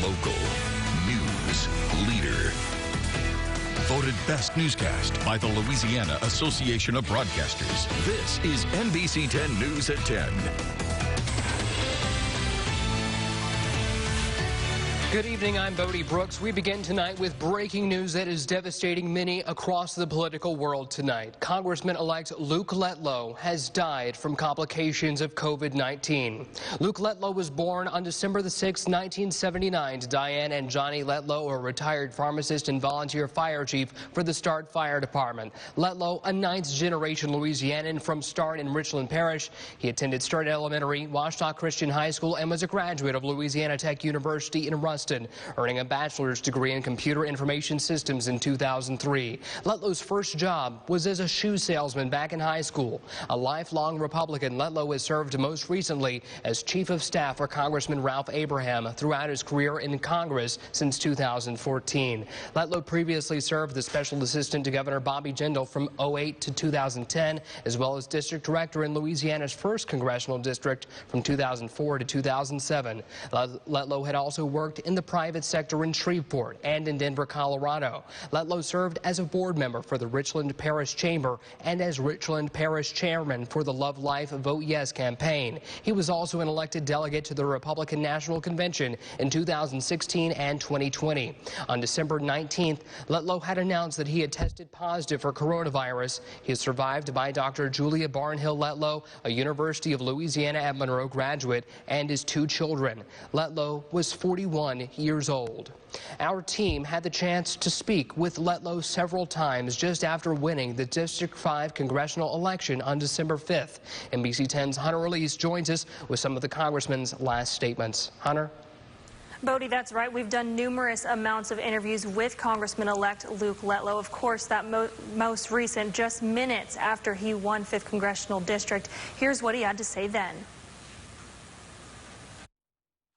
local news leader. Voted best newscast by the Louisiana Association of Broadcasters. This is NBC 10 News at 10. Good evening, I'm Bodie Brooks. We begin tonight with breaking news that is devastating many across the political world tonight. Congressman-elect Luke Letlow has died from complications of COVID-19. Luke Letlow was born on December the 6th, 1979 to Diane and Johnny Letlow, a retired pharmacist and volunteer fire chief for the Start Fire Department. Letlow, a ninth-generation Louisianan from Start in Richland Parish. He attended Start Elementary, Washita Christian High School, and was a graduate of Louisiana Tech University in Ruston, earning a bachelor's degree in computer information systems in 2003. Letlow's first job was as a shoe salesman back in high school. A lifelong Republican, Letlow has served most recently as chief of staff for Congressman Ralph Abraham throughout his career in Congress since 2014. Letlow previously served as special assistant to Governor Bobby Jindal from 2008 to 2010, as well as district director in Louisiana's 1st congressional district from 2004 to 2007. Letlow had also worked in the private sector in Shreveport and in Denver, Colorado. Letlow served as a board member for the Richland Parish Chamber and as Richland Parish chairman for the Love Life Vote Yes campaign. He was also an elected delegate to the Republican National Convention in 2016 and 2020. On December 19th, Letlow had announced that he had tested positive for coronavirus. He is survived by Dr. Julia Barnhill Letlow, a University of Louisiana at Monroe graduate, and his 2 children. Letlow was 41 years old. Our team had the chance to speak with Letlow several times just after winning the District 5 congressional election on December 5th. NBC 10's Hunter Elise joins us with some of the congressman's last statements. Hunter? Bodie, that's right. We've done numerous amounts of interviews with Congressman-elect Luke Letlow. Of course, that most recent just minutes after he won 5th Congressional District. Here's what he had to say then.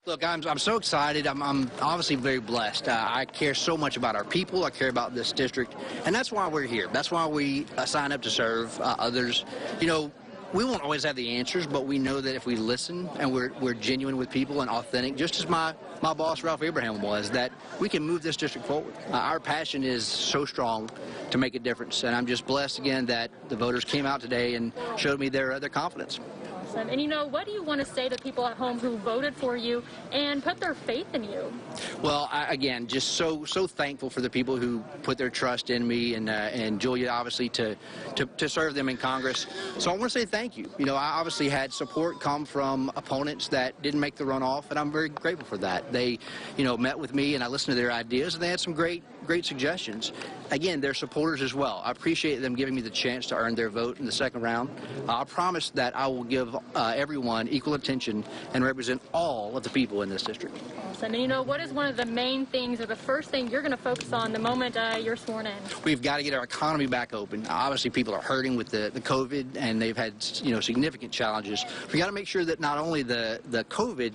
Look, I'm so excited. I'm obviously very blessed. I care so much about our people. I care about this district, and that's why we're here. That's why we sign up to serve others. You know, we won't always have the answers, but we know that if we listen and we're genuine with people and authentic, just as my boss Ralph Abraham was, that we can move this district forward. Our passion is so strong to make a difference, and I'm just blessed again that the voters came out today and showed me their confidence. And you know, what do you want to say to people at home who voted for you and put their faith in you? Well, again, just so thankful for the people who put their trust in me and Julia, obviously, to serve them in Congress. So I want to say thank you. You know, I obviously had support come from opponents that didn't make the runoff, and I'm very grateful for that. They, you know, met with me and I listened to their ideas, and they had some great suggestions. Again, they're supporters as well. I appreciate them giving me the chance to earn their vote in the 2nd round. I promise that I will give everyone equal attention and represent all of the people in this district. Awesome. And you know, what is one of the main things or the first thing you're going to focus on the moment you're sworn in? We've got to get our economy back open. Obviously, people are hurting with the COVID, and they've had, you know, significant challenges. We got to make sure that not only the COVID,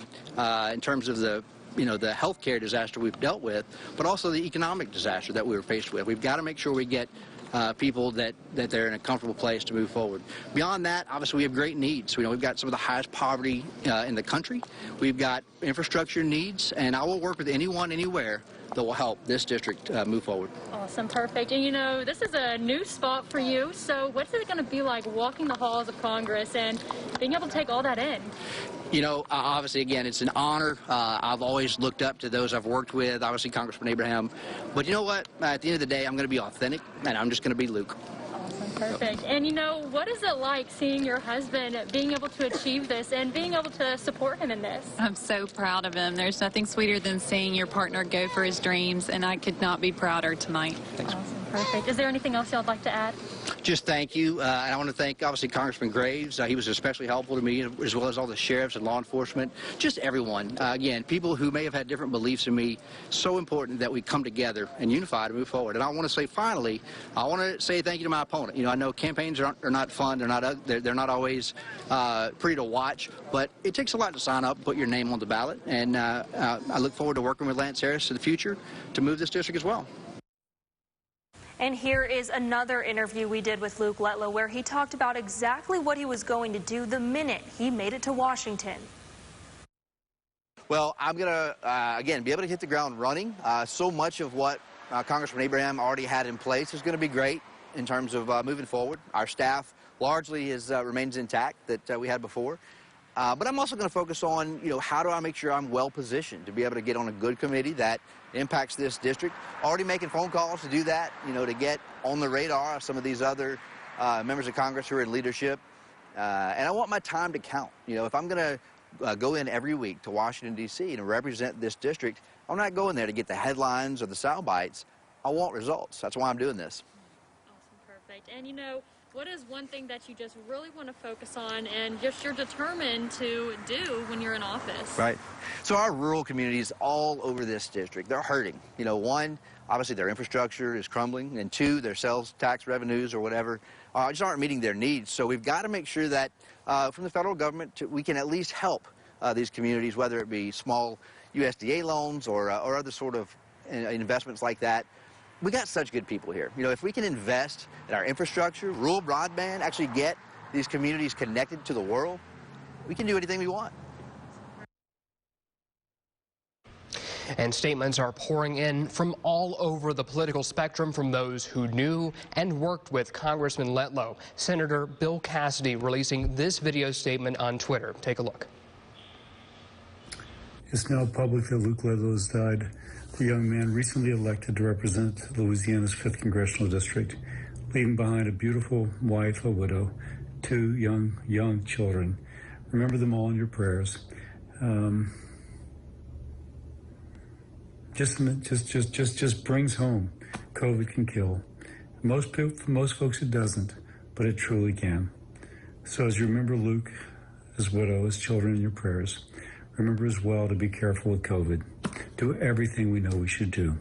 in terms of the healthcare disaster we've dealt with, but also the economic disaster that we were faced with. We've got to make sure we get people that they're in a comfortable place to move forward. Beyond that, obviously, we have great needs. You know, we've got some of the highest poverty in the country. We've got infrastructure needs, and I will work with anyone, anywhere that will help this district move forward. Awesome, perfect. And you know, this is a new spot for you, so what's it going to be like walking the halls of Congress and being able to take all that in? You know, obviously, again, it's an honor. I've always looked up to those I've worked with, obviously Congressman Abraham. But you know what? At the end of the day, I'm going to be authentic, and I'm just going to be Luke. Awesome, perfect. And you know, what is it like seeing your husband being able to achieve this and being able to support him in this? I'm so proud of him. There's nothing sweeter than seeing your partner go for his dreams, and I could not be prouder tonight. Thanks. Awesome, perfect. Is there anything else y'all would like to add? Just thank you, and I want to thank, obviously, Congressman Graves. He was especially helpful to me, as well as all the sheriffs and law enforcement, just everyone. Again, people who may have had different beliefs in me, so important that we come together and unify to move forward. And I want to say, finally, I want to say thank you to my opponent. You know, I know campaigns are not fun. They're not always pretty to watch, but it takes a lot to sign up and put your name on the ballot. And I look forward to working with Lance Harris in the future to move this district as well. And here is another interview we did with Luke Letlow where he talked about exactly what he was going to do the minute he made it to Washington. Well, I'm going to, again, be able to hit the ground running. So much of what Congressman Abraham already had in place is going to be great in terms of moving forward. Our staff largely remains intact that we had before. But I'm also going to focus on, how do I make sure I'm well positioned to be able to get on a good committee that impacts this district. Already making phone calls to do that, to get on the radar of some of these other members of Congress who are in leadership. And I want my time to count. If I'm going to go in every week to Washington, D.C. and represent this district, I'm not going there to get the headlines or the sound bites. I want results. That's why I'm doing this. Awesome, perfect. And what is one thing that you just really want to focus on and just you're determined to do when you're in office? Right. So our rural communities all over this district, they're hurting. One, obviously their infrastructure is crumbling, and two, their sales tax revenues or whatever just aren't meeting their needs. So we've got to make sure that from the federal government, we can at least help these communities, whether it be small USDA loans or other sort of investments like that. We got such good people here. If we can invest in our infrastructure, rural broadband, actually get these communities connected to the world, we can do anything we want. And statements are pouring in from all over the political spectrum from those who knew and worked with Congressman Letlow. Senator Bill Cassidy releasing this video statement on Twitter. Take a look. It's now public that Luke Letlow has died. The young man recently elected to represent Louisiana's 5th Congressional District, leaving behind a beautiful wife, a widow, 2 young children. Remember them all in your prayers. Just brings home COVID can kill. Most folks it doesn't, but it truly can. So as you remember Luke, his widow, his children in your prayers, remember as well to be careful with COVID. Do everything we know we should do.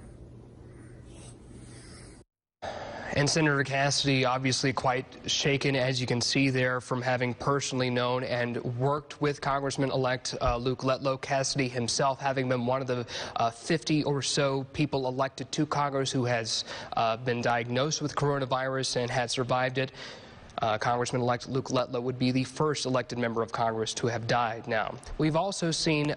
And Senator Cassidy obviously quite shaken, as you can see there, from having personally known and worked with Congressman-elect Luke Letlow. Cassidy himself having been one of the 50 or so people elected to Congress who has been diagnosed with coronavirus and had survived it. Congressman-elect Luke Letlow would be the first elected member of Congress to have died now. We've also seen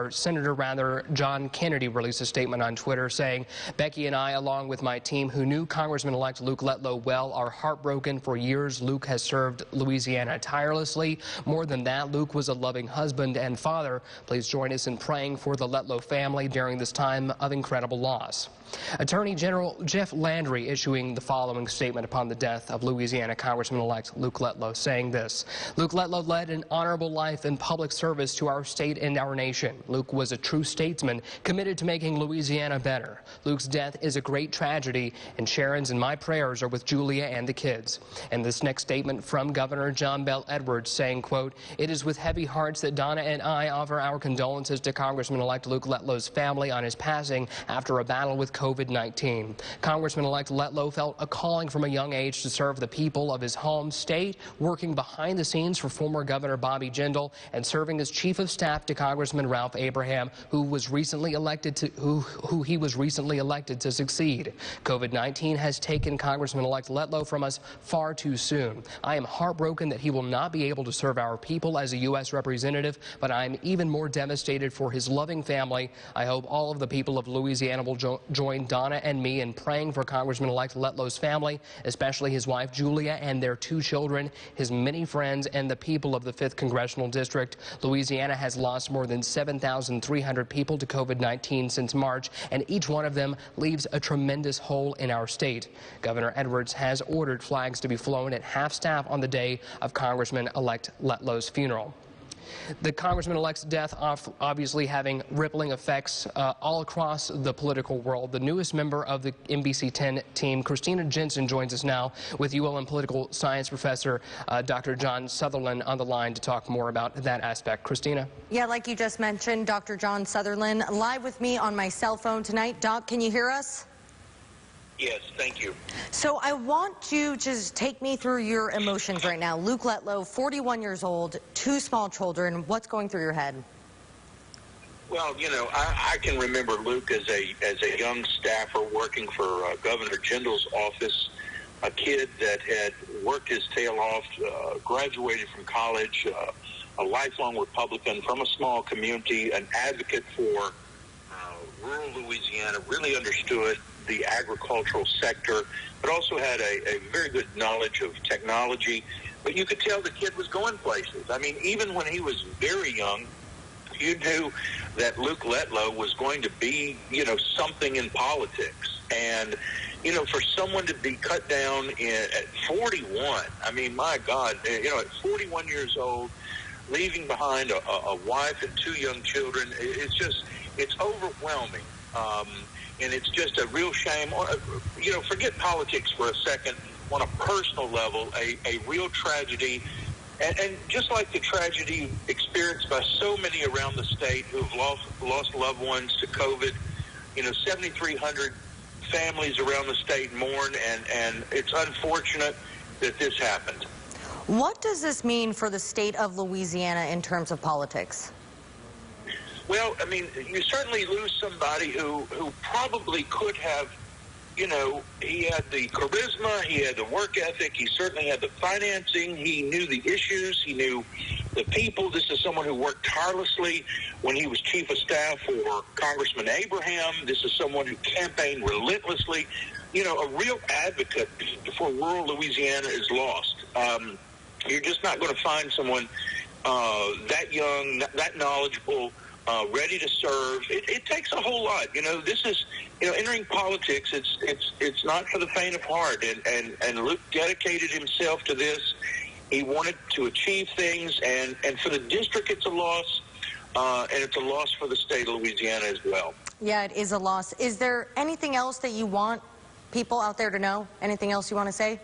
Senator John Kennedy release a statement on Twitter saying, Becky and I, along with my team who knew Congressman-elect Luke Letlow well, are heartbroken. For years, Luke has served Louisiana tirelessly. More than that, Luke was a loving husband and father. Please join us in praying for the Letlow family during this time of incredible loss. Attorney General Jeff Landry issuing the following statement upon the death of Louisiana Congressman-elect Luke Letlow, saying this: Luke Letlow led an honorable life in public service to our state and our nation. Luke was a true statesman committed to making Louisiana better. Luke's death is a great tragedy, and Sharon's and my prayers are with Julia and the kids. And this next statement from Governor John Bel Edwards saying, quote, it is with heavy hearts that Donna and I offer our condolences to Congressman-elect Luke Letlow's family on his passing after a battle with COVID-19. Congressman-elect Letlow felt a calling from a young age to serve the people of his home state, working behind the scenes for former Governor Bobby Jindal and serving as chief of staff to Congressman Ralph Abraham, who he was recently elected to succeed. COVID-19 has taken Congressman-elect Letlow from us far too soon. I am heartbroken that he will not be able to serve our people as a U.S. representative, but I am even more devastated for his loving family. I hope all of the people of Louisiana will join Donna and me in praying for Congressman-elect Letlow's family, especially his wife Julia and their 2 children, his many friends, and the people of the 5th Congressional District. Louisiana has lost more than 7,300 people to COVID-19 since March, and each one of them leaves a tremendous hole in our state. Governor Edwards has ordered flags to be flown at half-staff on the day of Congressman-elect Letlow's funeral. The Congressman-elect's death obviously having rippling effects all across the political world. The newest member of the NBC 10 team, Christina Jensen, joins us now with ULM political science professor Dr. John Sutherland on the line to talk more about that aspect. Christina? Yeah, like you just mentioned, Dr. John Sutherland live with me on my cell phone tonight. Doc, can you hear us? Yes, thank you. So I want you to just take me through your emotions right now. Luke Letlow, 41 years old, 2 small children. What's going through your head? Well, I can remember Luke as a young staffer working for Governor Jindal's office, a kid that had worked his tail off, graduated from college, a lifelong Republican from a small community, an advocate for rural Louisiana, really understood the agricultural sector, but also had a very good knowledge of technology. But you could tell the kid was going places. I mean, even when he was very young, you knew that Luke Letlow was going to be, something in politics. And, for someone to be cut down at 41, I mean, my God, at 41 years old, leaving behind a wife and 2 young children, it's overwhelming. And it's just a real shame. Forget politics for a second. On a personal level, a real tragedy. And just like the tragedy experienced by so many around the state who have lost loved ones to COVID, 7,300 families around the state mourn, and it's unfortunate that this happened. What does this mean for the state of Louisiana in terms of politics? Well, I mean, you certainly lose somebody who probably could have, he had the charisma, he had the work ethic, he certainly had the financing, he knew the issues, he knew the people. This is someone who worked tirelessly when he was chief of staff for Congressman Abraham. This is someone who campaigned relentlessly. A real advocate for rural Louisiana is lost. You're just not going to find someone that young, that knowledgeable, ready to serve. It takes a whole lot. This is, entering politics. It's not for the faint of heart. And Luke dedicated himself to this. He wanted to achieve things, and for the district, it's a loss, and it's a loss for the state of Louisiana as well. Yeah, it is a loss. Is there anything else that you want people out there to know? Anything else you want to say?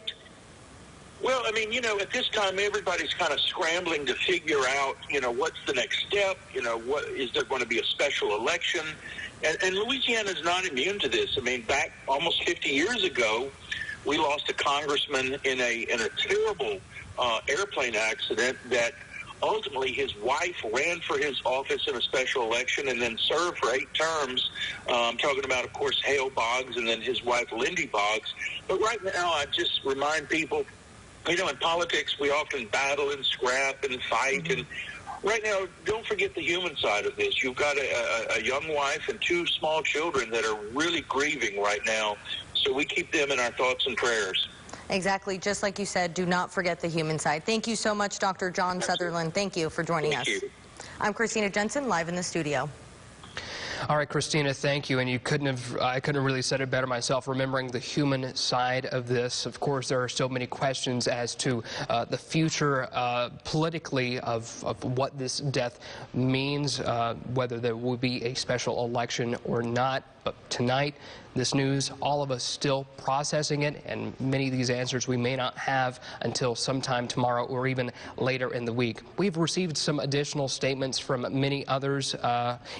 Well, I mean, at this time, everybody's kind of scrambling to figure out, what's the next step? What is there going to be a special election? And Louisiana's not immune to this. I mean, back almost 50 years ago, we lost a congressman in a terrible airplane accident that ultimately his wife ran for his office in a special election and then served for 8 terms. I'm talking about, of course, Hale Boggs and then his wife, Lindy Boggs. But right now, I just remind people, in politics, we often battle and scrap and fight. And right now, don't forget the human side of this. You've got a young wife and 2 small children that are really grieving right now. So we keep them in our thoughts and prayers. Exactly. Just like you said, do not forget the human side. Thank you so much, Dr. John Sutherland. Thank you for joining us. Thank you. I'm Christina Jensen, live in the studio. All right, Christina, thank you. And I couldn't have really said it better myself, remembering the human side of this. Of course, there are so many questions as to the future politically of what this death means, whether there will be a special election or not. But tonight, this news, all of us still processing it, and many of these answers we may not have until sometime tomorrow or even later in the week. We've received some additional statements from many others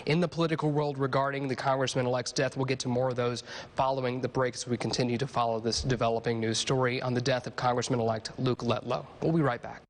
in the political world regarding the Congressman-elect's death. We'll get to more of those following the break as we continue to follow this developing news story on the death of Congressman-elect Luke Letlow. We'll be right back.